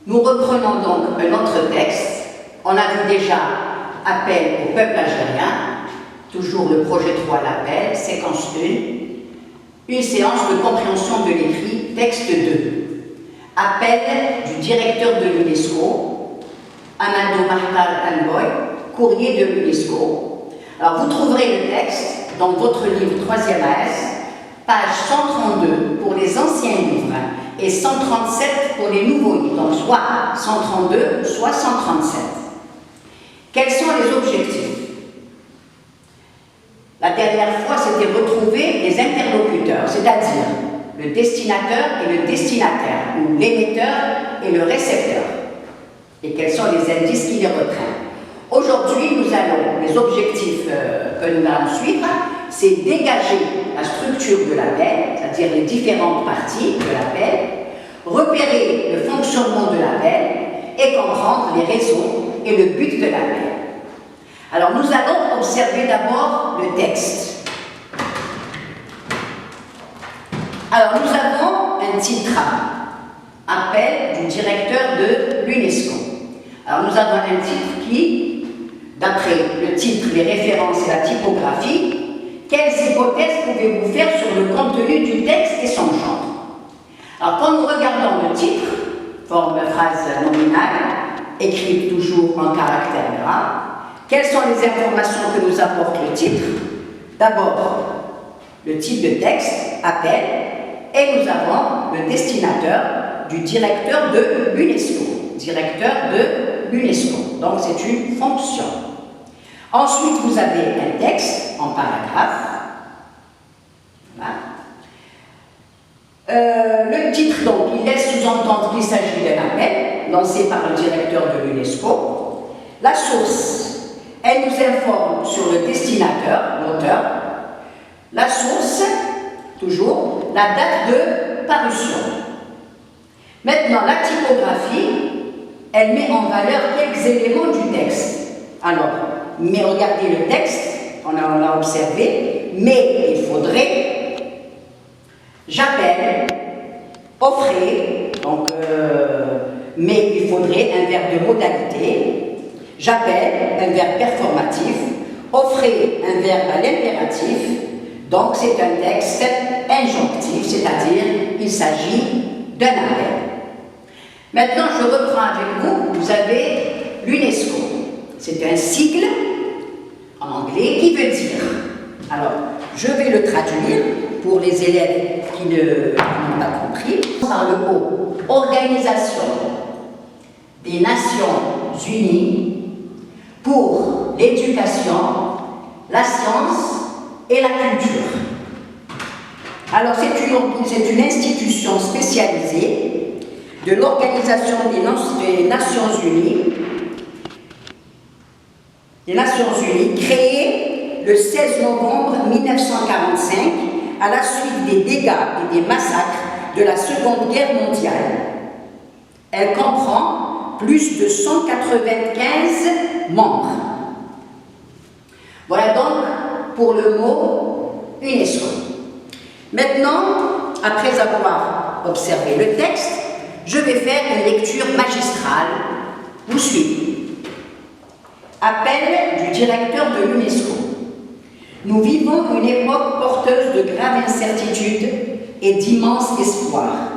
Nous reprenons donc un autre texte. On a vu déjà appel au peuple algérien, toujours le projet 3 l'appel, séquence 1, une séance de compréhension de l'écrit, texte 2. Appel du directeur de l'UNESCO, Amadou Mahtar Alboy, courrier de l'UNESCO. Alors vous trouverez le texte dans votre livre 3e AS, page 132 pour les anciens livres et 137 pour les nouveaux livres, donc soit 132, soit 137. Quels sont les objectifs? La dernière fois, c'était retrouver les interlocuteurs, c'est-à-dire le destinateur et le destinataire, ou l'émetteur et le récepteur, et quels sont les indices qui les reprennent. Aujourd'hui, nous allons, les objectifs que nous allons suivre, c'est dégager la structure de l'appel, c'est-à-dire les différentes parties de l'appel, repérer le fonctionnement de l'appel et comprendre les raisons et le but de l'appel. Alors, nous allons observer d'abord le texte. Alors, nous avons un titre, appel du directeur de l'UNESCO. Alors, nous avons un titre qui, d'après le titre, les références et la typographie, quelles hypothèses pouvez-vous faire sur le contenu du texte et son genre? Alors, quand nous regardons le titre, forme de phrase nominale, écrite toujours en caractère gras, quelles sont les informations que nous apporte le titre? D'abord, le type de texte, appel, et nous avons le destinateur du directeur de l'UNESCO. Directeur de l'UNESCO. Donc, c'est une fonction. Ensuite, vous avez un texte en paragraphe. Voilà. Le titre, donc, il laisse sous-entendre qu'il s'agit d'un appel lancé par le directeur de l'UNESCO. La source, elle nous informe sur le destinateur, l'auteur. La source, toujours, la date de parution. Maintenant, la typographie, elle met en valeur quelques éléments du texte. Alors, mais regardez le texte, on l'a observé, mais il faudrait, j'appelle, offrez, donc, mais il faudrait un verbe de modalité, j'appelle, un verbe performatif, offrez, un verbe à l'impératif, donc c'est un texte injonctif, c'est-à-dire il s'agit d'un appel. Maintenant, je reprends avec vous, vous avez l'UNESCO. C'est un sigle en anglais qui veut dire. Alors, je vais le traduire pour les élèves qui n'ont pas compris. Par le haut, Organisation des Nations Unies pour l'éducation, la science et la culture. Alors, c'est une institution spécialisée de l'Organisation des Nations Unies, créée le 16 novembre 1945 à la suite des dégâts et des massacres de la Seconde Guerre mondiale. Elle comprend plus de 195 membres. Voilà donc pour le mot UNESCO. Maintenant, après avoir observé le texte, je vais faire une lecture magistrale. Vous suivez. Appel du directeur de l'UNESCO. Nous vivons une époque porteuse de graves incertitudes et d'immenses espoirs.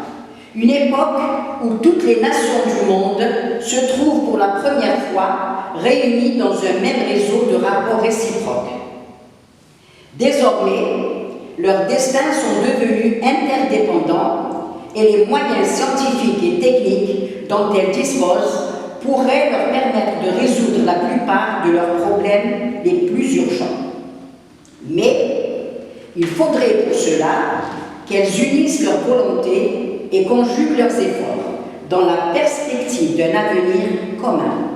Une époque où toutes les nations du monde se trouvent pour la première fois réunies dans un même réseau de rapports réciproques. Désormais, leurs destins sont devenus interdépendants et les moyens scientifiques et techniques dont elles disposent pourraient leur permettre de résoudre la plupart de leurs problèmes les plus urgents. Mais il faudrait pour cela qu'elles unissent leur volonté et conjuguent leurs efforts dans la perspective d'un avenir commun.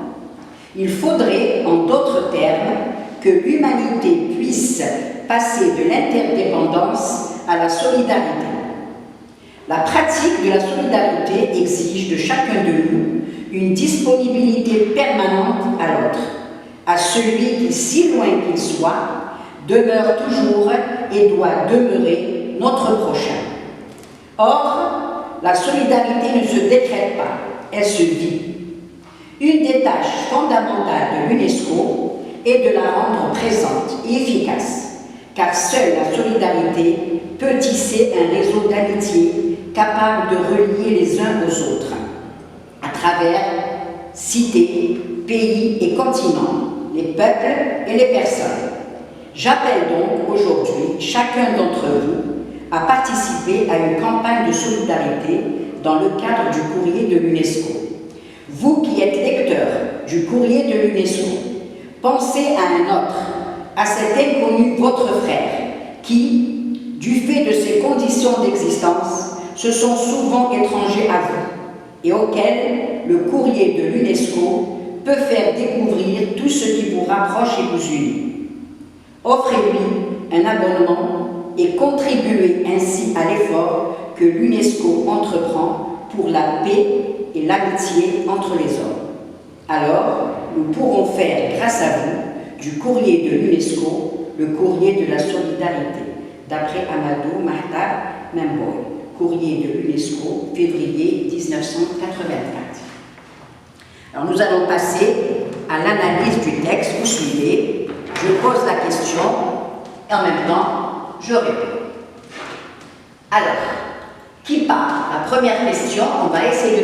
Il faudrait, en d'autres termes, que l'humanité puisse passer de l'interdépendance à la solidarité. La pratique de la solidarité exige de chacun de nous une disponibilité permanente à l'autre, à celui qui, si loin qu'il soit, demeure toujours et doit demeurer notre prochain. Or, la solidarité ne se décrète pas, elle se vit. Une des tâches fondamentales de l'UNESCO est de la rendre présente et efficace, car seule la solidarité peut tisser un réseau d'amitié capable de relier les uns aux autres, à travers cités, pays et continents, les peuples et les personnes. J'appelle donc aujourd'hui chacun d'entre vous à participer à une campagne de solidarité dans le cadre du courrier de l'UNESCO. Vous qui êtes lecteur du courrier de l'UNESCO, pensez à un autre, à cet inconnu, votre frère, qui, du fait de ses conditions d'existence, se sont souvent étrangers à vous et auxquels le courrier de l'UNESCO peut faire découvrir tout ce qui vous rapproche et vous unit. Offrez-lui un abonnement et contribuez ainsi à l'effort que l'UNESCO entreprend pour la paix et l'amitié entre les hommes. Alors, nous pourrons faire, grâce à vous, du courrier de l'UNESCO le courrier de la solidarité, d'après Amadou Mahtar Memboy, courrier de l'UNESCO, février 1984. Alors, nous allons passer à l'analyse du texte. Vous suivez, je pose la question et en même temps, je réponds. Alors, qui part? La première question, on va essayer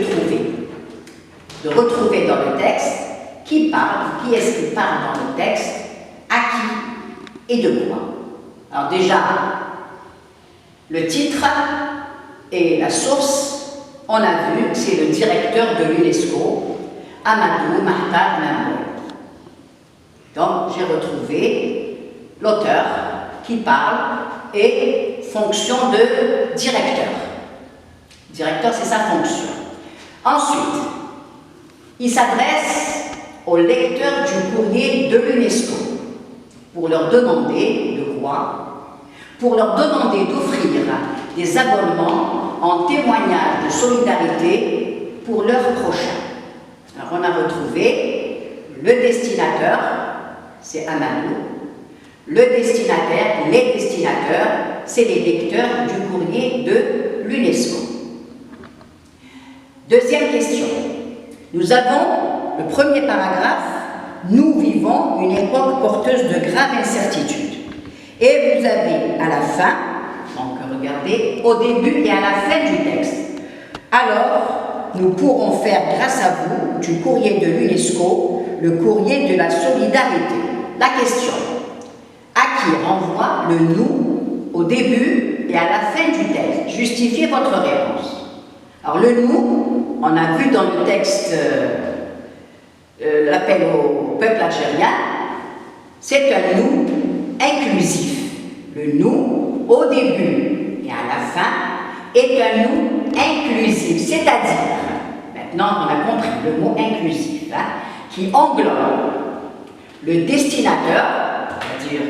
de retrouver dans le texte qui parle, qui est-ce qui parle dans le texte, à qui et de quoi. Alors déjà, le titre et la source, on a vu, c'est le directeur de l'UNESCO, Amadou Mahtar Memboy. Donc j'ai retrouvé l'auteur qui parle et fonction de directeur. Directeur, c'est sa fonction. Ensuite, il s'adresse aux lecteurs du courrier de l'UNESCO pour leur demander de quoi? Pour leur demander d'offrir des abonnements en témoignage de solidarité pour leurs prochains. Alors on a retrouvé le destinataire, c'est Amadou. Le destinataire, les destinateurs, c'est les lecteurs du courrier de l'UNESCO. Deuxième question. Nous avons le premier paragraphe. Nous vivons une époque porteuse de graves incertitudes. Et vous avez à la fin, donc regardez, au début et à la fin du texte. Alors, nous pourrons faire, grâce à vous, du courrier de l'UNESCO, le courrier de la solidarité. La question, à qui renvoie le nous au début et à la fin du texte? Justifiez votre réponse. Alors le nous, on a vu dans le texte l'appel au peuple algérien, c'est un nous inclusif. Le nous au début et à la fin est un nous inclusif, c'est-à-dire, maintenant on a compris le mot inclusif, qui englobe le destinataire, c'est-à-dire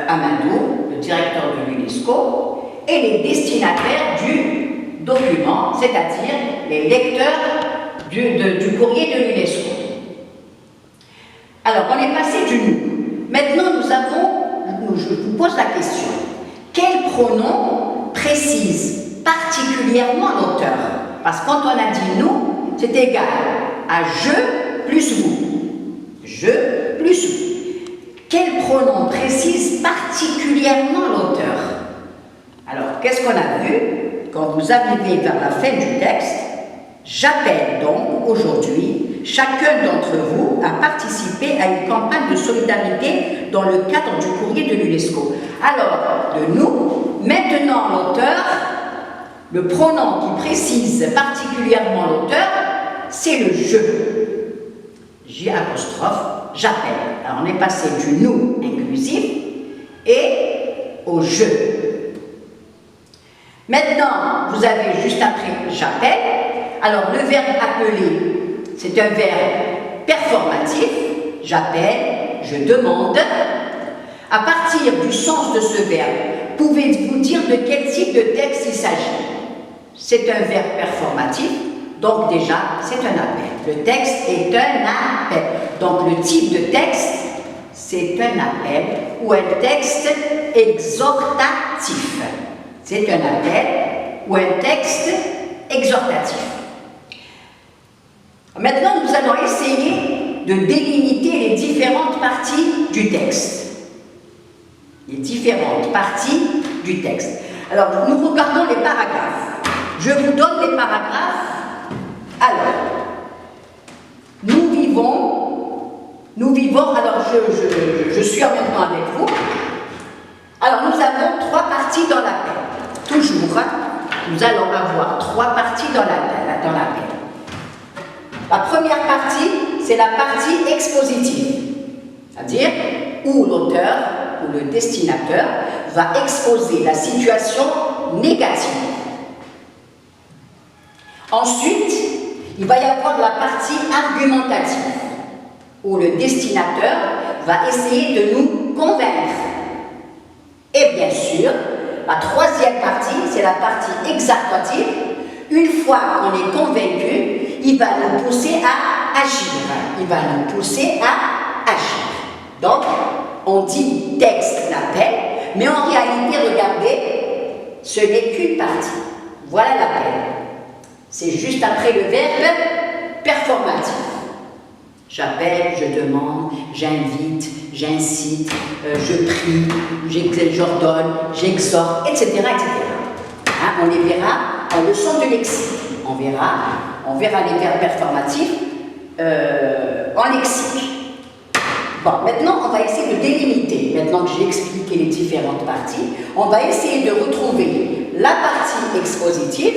Amadou, le directeur de l'UNESCO, et les destinataires du document, c'est-à-dire les lecteurs du courrier de l'UNESCO. Alors, on est passé du nous. Maintenant, je vous pose la question. Quel pronom précise particulièrement l'auteur? Parce que quand on a dit nous, c'est égal à je plus vous. Je plus vous. Quel pronom précise particulièrement l'auteur? Alors, qu'est-ce qu'on a vu? Quand vous arrivez vers la fin du texte, j'appelle donc aujourd'hui chacun d'entre vous à participer à une campagne de solidarité dans le cadre du courrier de l'UNESCO. Alors, de nous, maintenant l'auteur, le pronom qui précise particulièrement l'auteur, c'est le je. J', j'appelle. Alors, on est passé du nous inclusif et au je. Maintenant, vous avez juste après j'appelle. Alors, le verbe appeler, c'est un verbe performatif. J'appelle, je demande. À partir du sens de ce verbe, pouvez-vous dire de quel type de texte il s'agit? C'est un verbe performatif, donc déjà, c'est un appel. Le texte est un appel. Donc, le type de texte, c'est un appel ou un texte exhortatif. C'est un appel ou un texte exhortatif. Maintenant, nous allons essayer de délimiter les différentes parties du texte. Les différentes parties du texte. Alors, nous regardons les paragraphes. Je vous donne les paragraphes. Alors, nous vivons, alors je suis en même temps avec vous. Alors, nous avons 3 parties dans la paix. Toujours, nous allons avoir 3 parties dans la paix. La première partie, c'est la partie expositive, c'est-à-dire où l'auteur ou le destinateur va exposer la situation négative. Ensuite, il va y avoir la partie argumentative, où le destinateur va essayer de nous convaincre. Et bien sûr, la troisième partie, c'est la partie exaltative. Une fois qu'on est convaincu, il va nous pousser à agir. Il va nous pousser à agir. Donc, on dit texte l'appel, mais en réalité, regardez, ce n'est qu'une partie. Voilà l'appel. C'est juste après le verbe performatif. J'appelle, je demande, j'invite, j'incite, je prie, j'ordonne, j'exhorte, etc. Hein, on les verra en leçon de lexique. On verra les verbes performatifs en lexique. Bon, maintenant, on va essayer de délimiter. Maintenant que j'ai expliqué les différentes parties, on va essayer de retrouver la partie expositive,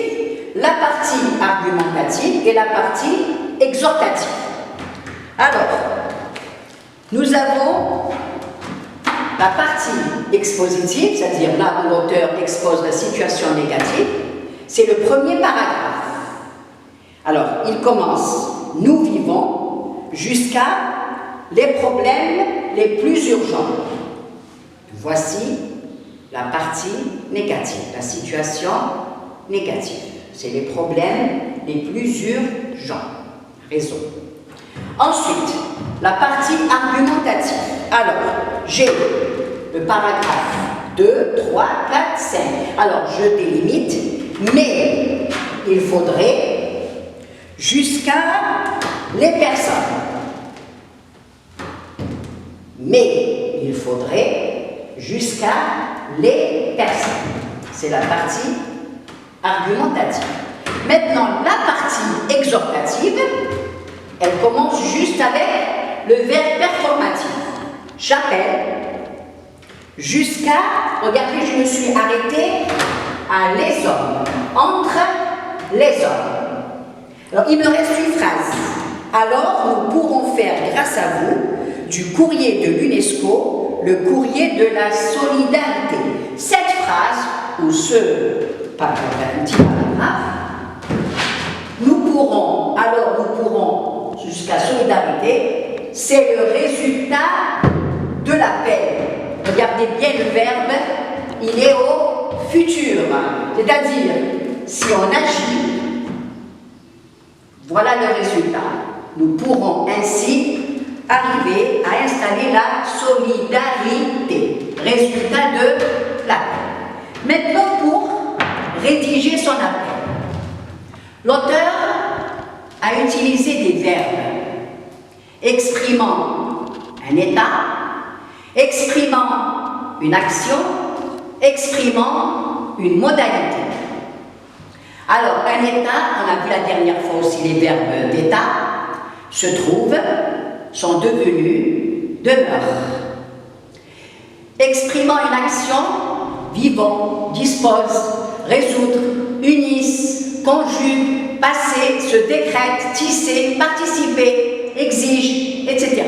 la partie argumentative et la partie exhortative. Alors, nous avons la partie expositive, c'est-à-dire là où l'auteur expose la situation négative, c'est le premier paragraphe. Alors, il commence « Nous vivons » jusqu'à les problèmes les plus urgents. Voici la partie négative, la situation négative. C'est les problèmes les plus urgents. Raison. Ensuite, la partie argumentative. Alors, j'ai le paragraphe 2, 3, 4, 5. Alors, je délimite, mais il faudrait jusqu'à les personnes. Mais il faudrait jusqu'à les personnes. C'est la partie argumentative. Maintenant, la partie exhortative, elle commence juste avec le verbe performatif. J'appelle jusqu'à, regardez, je me suis arrêtée à les hommes, entre les hommes. Alors, il me reste une phrase. Alors, nous pourrons faire, grâce à vous, du courrier de l'UNESCO, le courrier de la solidarité. Cette phrase, ou ce petit paragraphe, nous pourrons, jusqu'à solidarité, c'est le résultat de l'appel. Regardez bien le verbe, il est au futur. C'est-à-dire, si on agit, voilà le résultat. Nous pourrons ainsi arriver à installer la solidarité. Résultat de l'appel. Maintenant, pour rédiger son appel, l'auteur a utilisé des verbes exprimant un état, exprimant une action, exprimant une modalité. Alors, un état, on a vu la dernière fois aussi les verbes d'état, sont devenus demeurent. Exprimant une action, vivons, disposent, résoudre, unissent, conjuguent, passer, se décrètent, tisser, participer, exige, etc.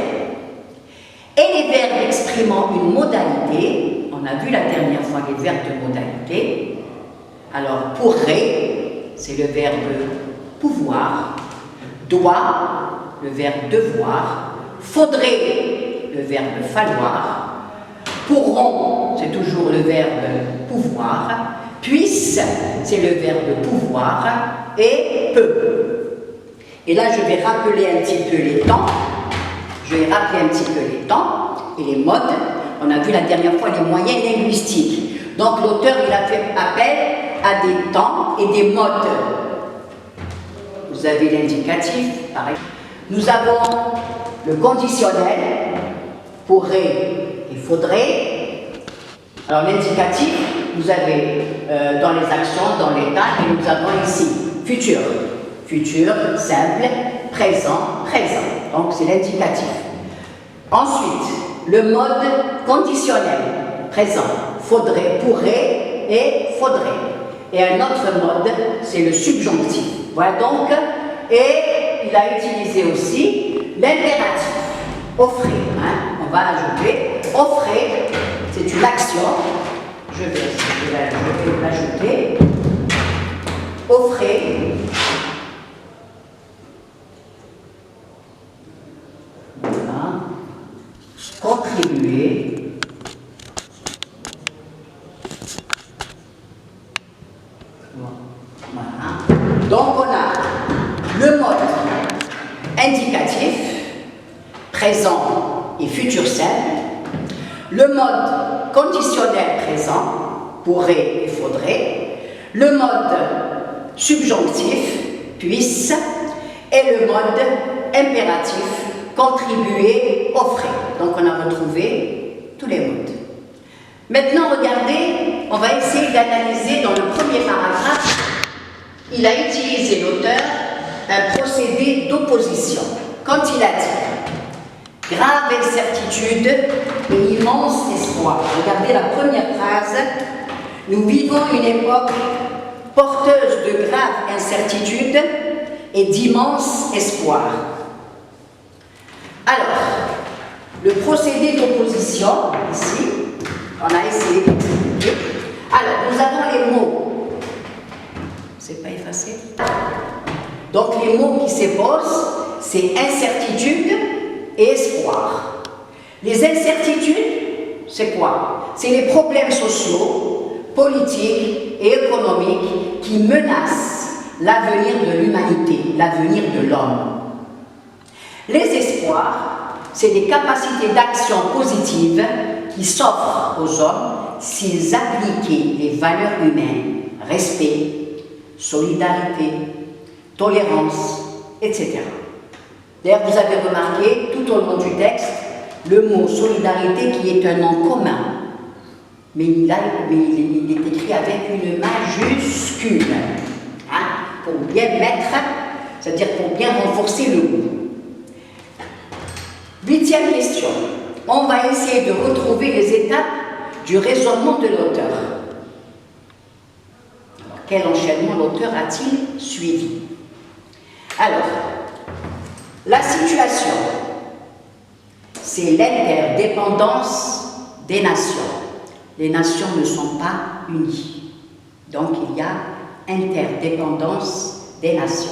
Et les verbes exprimant une modalité, on a vu la dernière fois les verbes de modalité. Alors, pourrait, c'est le verbe pouvoir, doit, le verbe devoir, faudrait, le verbe falloir, pourront, c'est toujours le verbe pouvoir, puisse, c'est le verbe pouvoir, et peut. Et là, je vais rappeler un petit peu les temps. Et les modes. On a vu la dernière fois les moyens linguistiques. Donc, l'auteur, il a fait appel à des temps et des modes. Vous vous avez l'indicatif, pareil. Nous avons le conditionnel, pourrait et faudrait. Alors l'indicatif, vous avez dans les actions, dans l'état, et nous avons ici futur. Futur, simple, présent, présent. Donc c'est l'indicatif. Ensuite, le mode conditionnel, présent, faudrait, pourrait et faudrait. Et un autre mode, c'est le subjonctif. Voilà donc, et il a utilisé aussi l'impératif. Offrez, hein, on va ajouter. Offrez, c'est une action. Je vais l'ajouter. Offrez. Voilà. Contribuer. Voilà. Donc on a le mode indicatif, présent et futur simple, le mode conditionnel présent, pourrait et faudrait, le mode subjonctif, puisse, et le mode impératif, contribuer, offrir. Donc on a retrouvé tous les modes. Maintenant, regardez, on va essayer d'analyser dans le premier paragraphe. Il a utilisé l'auteur un procédé d'opposition. Quand il a dit « grave incertitude et immense espoir ». Regardez la première phrase. « Nous vivons une époque porteuse de graves incertitudes et d'immenses espoirs ». Alors, le procédé d'opposition, ici, on a essayé d'expliquer. Alors, nous avons les mots. C'est pas effacé. Donc, les mots qui s'opposent, c'est incertitude et espoir. Les incertitudes, c'est quoi? C'est les problèmes sociaux, politiques et économiques qui menacent l'avenir de l'humanité, l'avenir de l'homme. Les espoirs, c'est des capacités d'action positive qui s'offrent aux hommes s'ils appliquaient les valeurs humaines, respect, solidarité, tolérance, etc. D'ailleurs, vous avez remarqué tout au long du texte le mot solidarité qui est un nom commun, mais il est écrit avec une majuscule, hein, pour bien mettre, c'est-à-dire pour bien renforcer le mot. 8e question. On va essayer de retrouver les étapes du raisonnement de l'auteur. Quel enchaînement l'auteur a-t-il suivi? Alors, la situation, c'est l'interdépendance des nations. Les nations ne sont pas unies. Donc, il y a interdépendance des nations.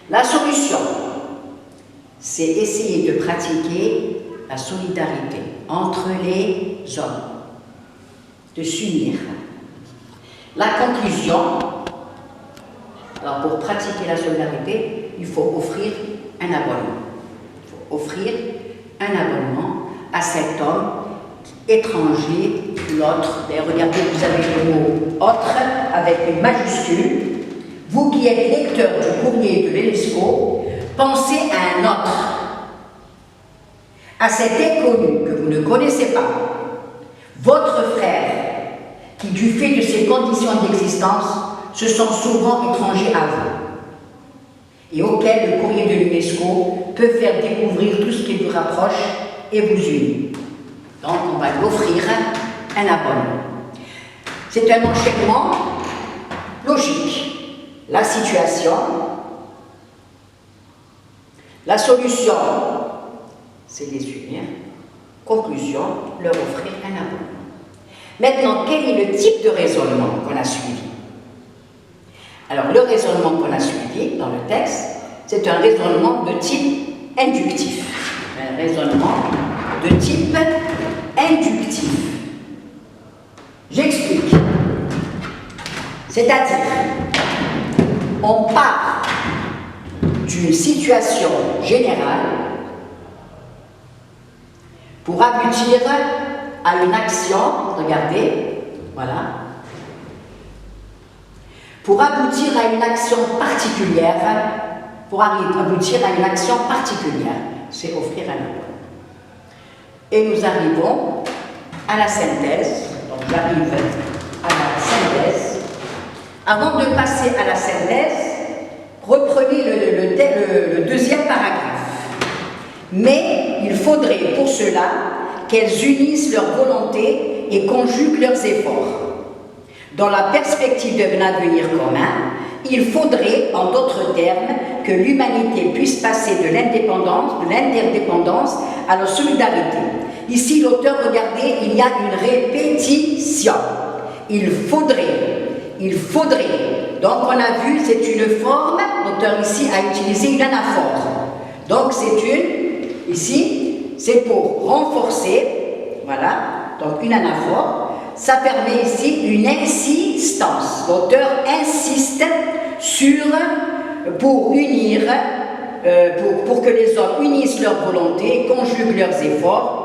La solution, c'est essayer de pratiquer la solidarité entre les hommes, de s'unir. La conclusion, alors pour pratiquer la solidarité, il faut offrir un abonnement. Il faut offrir un abonnement à cet homme étranger, l'autre. D'ailleurs, regardez, vous avez le mot « autre » avec une majuscule. Vous qui êtes lecteur du courrier de l'UNESCO, pensez à un autre, à cet inconnu que vous ne connaissez pas, votre frère, qui du fait de ses conditions d'existence, se sont souvent étrangers à vous, et auquel le courrier de l'UNESCO peut faire découvrir tout ce qui vous rapproche et vous unit. Donc on va lui offrir un abonnement. C'est un enchaînement logique. La situation, la solution, c'est les unir. Conclusion, leur offrir un abonnement. Maintenant, quel est le type de raisonnement qu'on a suivi? Alors, le raisonnement qu'on a suivi dans le texte, c'est un raisonnement de type inductif. Un raisonnement de type inductif. J'explique. C'est-à-dire, on part d'une situation générale pour aboutir à une action, regardez, voilà, pour aboutir à une action particulière, c'est offrir un apport. Et nous arrivons à la synthèse. Donc j'arrive à la synthèse. Avant de passer à la synthèse, reprenez le deuxième paragraphe. Mais il faudrait pour cela qu'elles unissent leur volonté et conjuguent leurs efforts. Dans la perspective d'un avenir commun, il faudrait, en d'autres termes, que l'humanité puisse passer de l'interdépendance à la solidarité. Ici, l'auteur, regardez, il y a une répétition. Il faudrait. Donc, on a vu, c'est une forme, l'auteur ici a utilisé une anaphore. Donc, ici, c'est pour renforcer, voilà, donc une anaphore. Ça permet ici une insistance. L'auteur insiste pour unir, pour que les hommes unissent leur volonté, conjuguent leurs efforts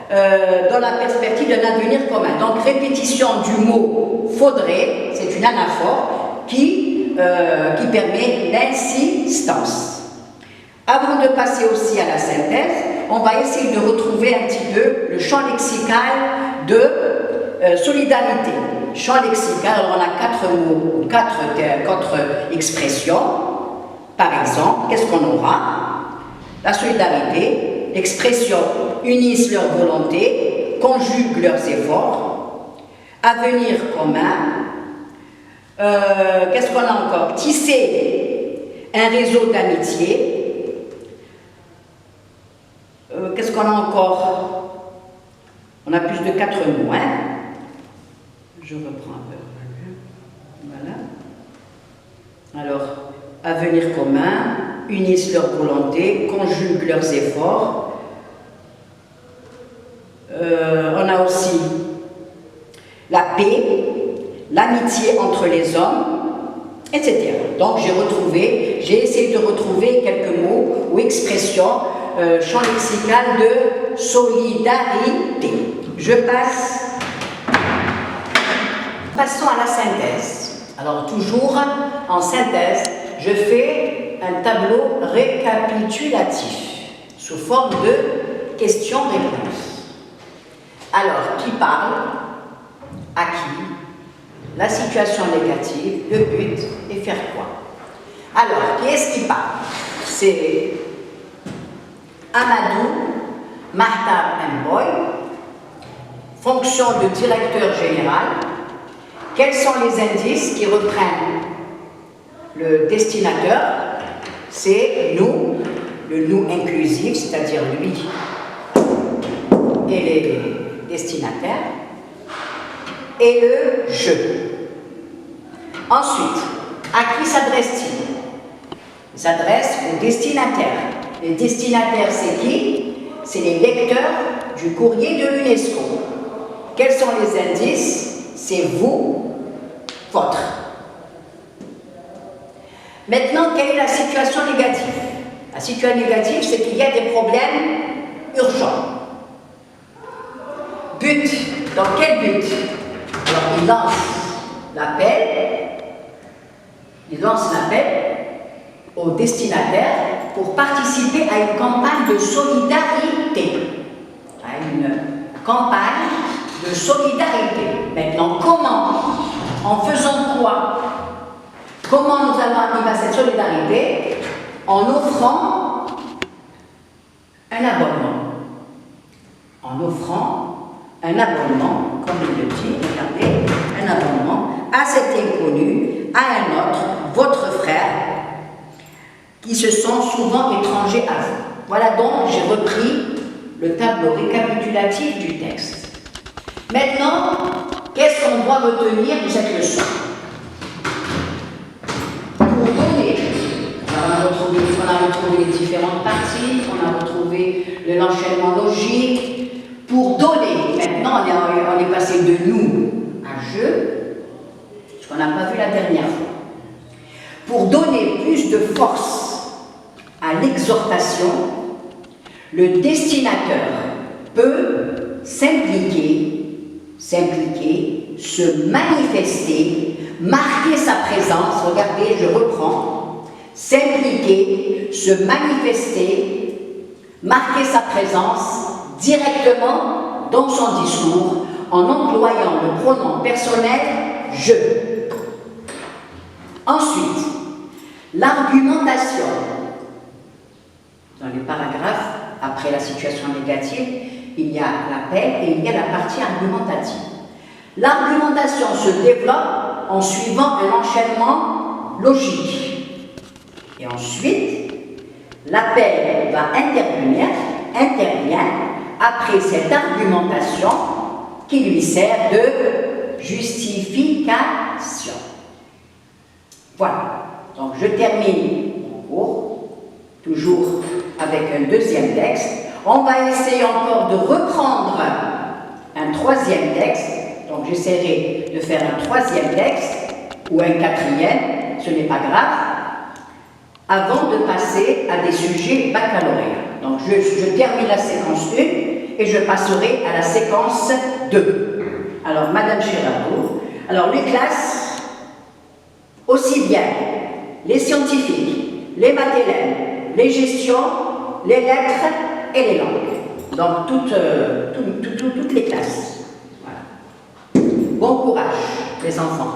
dans la perspective d'un avenir commun. Donc répétition du mot faudrait, c'est une anaphore qui permet l'insistance. Avant de passer aussi à la synthèse, on va essayer de retrouver un petit peu le champ lexical de solidarité. Champ lexical, alors on a 4 mots, 4 expressions. Par exemple, qu'est-ce qu'on aura? La solidarité, l'expression unissent leur volonté, conjuguent leurs efforts, avenir commun. Qu'est-ce qu'on a encore? Tisser un réseau d'amitié. Qu'est-ce qu'on a encore? On a plus de 4 mots, hein? Je reprends un peu. Voilà. Alors, avenir commun, unissent leur volonté, conjuguent leurs efforts. On a aussi la paix, l'amitié entre les hommes, etc. Donc, j'ai essayé de retrouver quelques mots ou expressions, champ lexical de solidarité. Passons à la synthèse. Alors toujours en synthèse, je fais un tableau récapitulatif sous forme de questions-réponses. Alors, qui parle? À qui? La situation négative, le but et faire quoi? Alors, qui est-ce qui parle? C'est Amadou Mahtab Mboy, fonction de directeur général. Quels sont les indices qui reprennent le destinateur? C'est nous, le nous inclusif, c'est-à-dire lui et les destinataires, et le je. Ensuite, à qui s'adresse-t-il? Il s'adresse aux destinataires. Les destinataires, c'est qui? C'est les lecteurs du courrier de l'UNESCO. Quels sont les indices? C'est vous, votre. Maintenant, quelle est la situation négative? La situation négative, c'est qu'il y a des problèmes urgents. But. Dans quel but? Alors, il lance l'appel aux destinataires pour participer à une campagne de solidarité. À une campagne de solidarité. Maintenant, comment? En faisant quoi? Comment nous allons arriver à cette solidarité? En offrant un abonnement. En offrant un abonnement, comme il le dit, regardez, un abonnement à cet inconnu, à un autre, votre frère, qui se sont souvent étrangers à vous. Voilà donc, j'ai repris le tableau récapitulatif du texte. Maintenant, qu'est-ce qu'on doit retenir de cette leçon? Pour donner, on a retrouvé les différentes parties, on a retrouvé l'enchaînement logique. Pour donner, maintenant on est passé de nous à je, ce qu'on n'a pas vu la dernière fois. Pour donner plus de force à l'exhortation, le destinateur peut s'impliquer, se manifester Marquer sa présence, regardez, je reprends, s'impliquer, se manifester, marquer sa présence directement dans son discours en employant le pronom personnel « je ». Ensuite, l'argumentation. Dans les paragraphes, après la situation négative, il y a l'appel et il y a la partie argumentative. L'argumentation se développe en suivant un enchaînement logique. Et ensuite, l'appel va intervient après cette argumentation qui lui sert de justification. Voilà. Donc je termine mon cours, toujours avec un deuxième texte. On va essayer encore de reprendre un troisième texte. Donc j'essaierai de faire un troisième texte ou un quatrième, ce n'est pas grave, avant de passer à des sujets baccalauréats. Donc je termine la séquence 1 et je passerai à la séquence 2. Alors Madame Girardot, alors les classes, aussi bien les scientifiques, les mathélènes, les gestions, les lettres et les langues. Donc toutes les classes. Voilà. Bon courage les enfants.